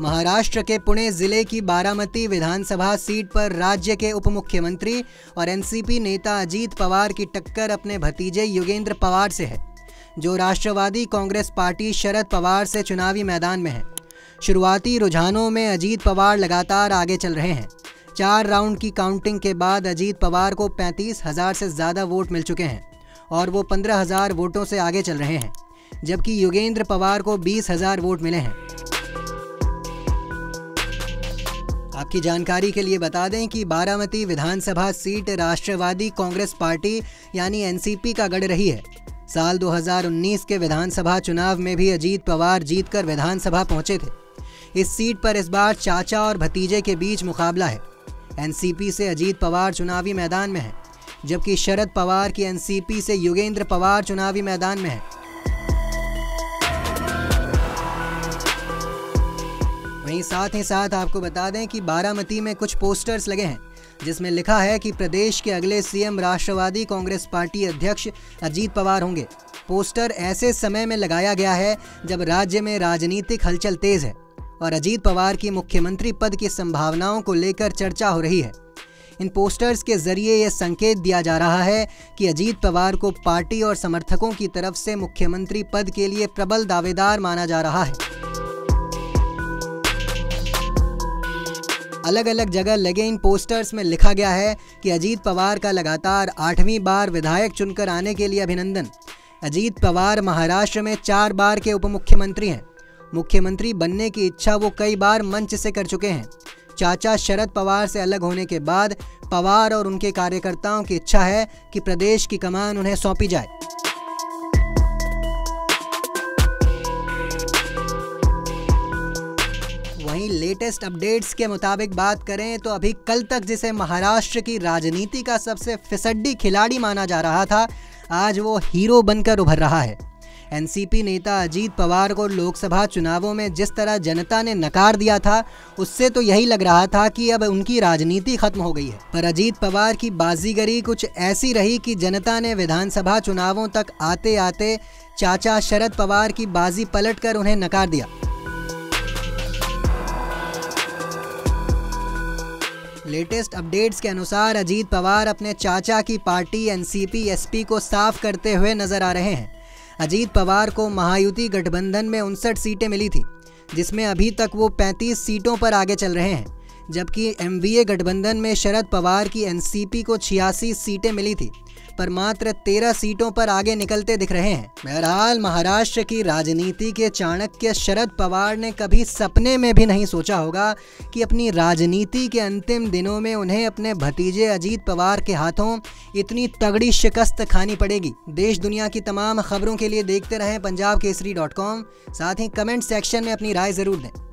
महाराष्ट्र के पुणे जिले की बारामती विधानसभा सीट पर राज्य के उप मुख्यमंत्री और एनसीपी नेता अजीत पवार की टक्कर अपने भतीजे योगेंद्र पवार से है, जो राष्ट्रवादी कांग्रेस पार्टी शरद पवार से चुनावी मैदान में है। शुरुआती रुझानों में अजीत पवार लगातार आगे चल रहे हैं। 4 राउंड की काउंटिंग के बाद अजीत पवार को 35,000 से ज़्यादा वोट मिल चुके हैं और वो 15,000 वोटों से आगे चल रहे हैं, जबकि योगेंद्र पवार को 20,000 वोट मिले हैं। आपकी जानकारी के लिए बता दें कि बारामती विधानसभा सीट राष्ट्रवादी कांग्रेस पार्टी यानी एनसीपी का गढ़ रही है। साल 2019 के विधानसभा चुनाव में भी अजीत पवार जीतकर विधानसभा पहुंचे थे। इस सीट पर इस बार चाचा और भतीजे के बीच मुकाबला है। एनसीपी से अजीत पवार चुनावी मैदान में है, जबकि शरद पवार की एनसीपी से योगेंद्र पवार चुनावी मैदान में है। वहीं साथ ही साथ आपको बता दें कि बारामती में कुछ पोस्टर्स लगे हैं, जिसमें लिखा है कि प्रदेश के अगले सीएम राष्ट्रवादी कांग्रेस पार्टी अध्यक्ष अजीत पवार होंगे। पोस्टर ऐसे समय में लगाया गया है जब राज्य में राजनीतिक हलचल तेज है और अजीत पवार की मुख्यमंत्री पद की संभावनाओं को लेकर चर्चा हो रही है। इन पोस्टर्स के जरिए यह संकेत दिया जा रहा है कि अजीत पवार को पार्टी और समर्थकों की तरफ से मुख्यमंत्री पद के लिए प्रबल दावेदार माना जा रहा है। अलग अलग जगह लगे इन पोस्टर्स में लिखा गया है कि अजीत पवार का लगातार 8वीं बार विधायक चुनकर आने के लिए अभिनंदन। अजीत पवार महाराष्ट्र में 4 बार के उप मुख्यमंत्री हैं। मुख्यमंत्री बनने की इच्छा वो कई बार मंच से कर चुके हैं। चाचा शरद पवार से अलग होने के बाद पवार और उनके कार्यकर्ताओं की इच्छा है कि प्रदेश की कमान उन्हें सौंपी जाए। वहीं लेटेस्ट अपडेट्स के मुताबिक बात करें तो अभी कल तक जिसे महाराष्ट्र की राजनीति का सबसे फिसड्डी खिलाड़ी माना जा रहा था, आज वो हीरो बनकर उभर रहा है। एनसीपी नेता अजीत पवार को लोकसभा चुनावों में जिस तरह जनता ने नकार दिया था, उससे तो यही लग रहा था कि अब उनकी राजनीति खत्म हो गई है। पर अजीत पवार की बाजीगरी कुछ ऐसी रही कि जनता ने विधानसभा चुनावों तक आते आते चाचा शरद पवार की बाजी पलटकर उन्हें नकार दिया। लेटेस्ट अपडेट्स के अनुसार अजीत पवार अपने चाचा की पार्टी एनसीपी एसपी को साफ करते हुए नजर आ रहे हैं। अजीत पवार को महायुति गठबंधन में 59 सीटें मिली थी, जिसमें अभी तक वो 35 सीटों पर आगे चल रहे हैं, जबकि एमवीए गठबंधन में शरद पवार की एनसीपी को 86 सीटें मिली थी, पर मात्र 13 सीटों पर आगे निकलते दिख रहे हैं। बहरहाल महाराष्ट्र की राजनीति के चाणक्य शरद पवार ने कभी सपने में भी नहीं सोचा होगा कि अपनी राजनीति के अंतिम दिनों में उन्हें अपने भतीजे अजीत पवार के हाथों इतनी तगड़ी शिकस्त खानी पड़ेगी। देश दुनिया की तमाम खबरों के लिए देखते रहें पंजाबकेसरी.com। साथ ही कमेंट सेक्शन में अपनी राय ज़रूर दें।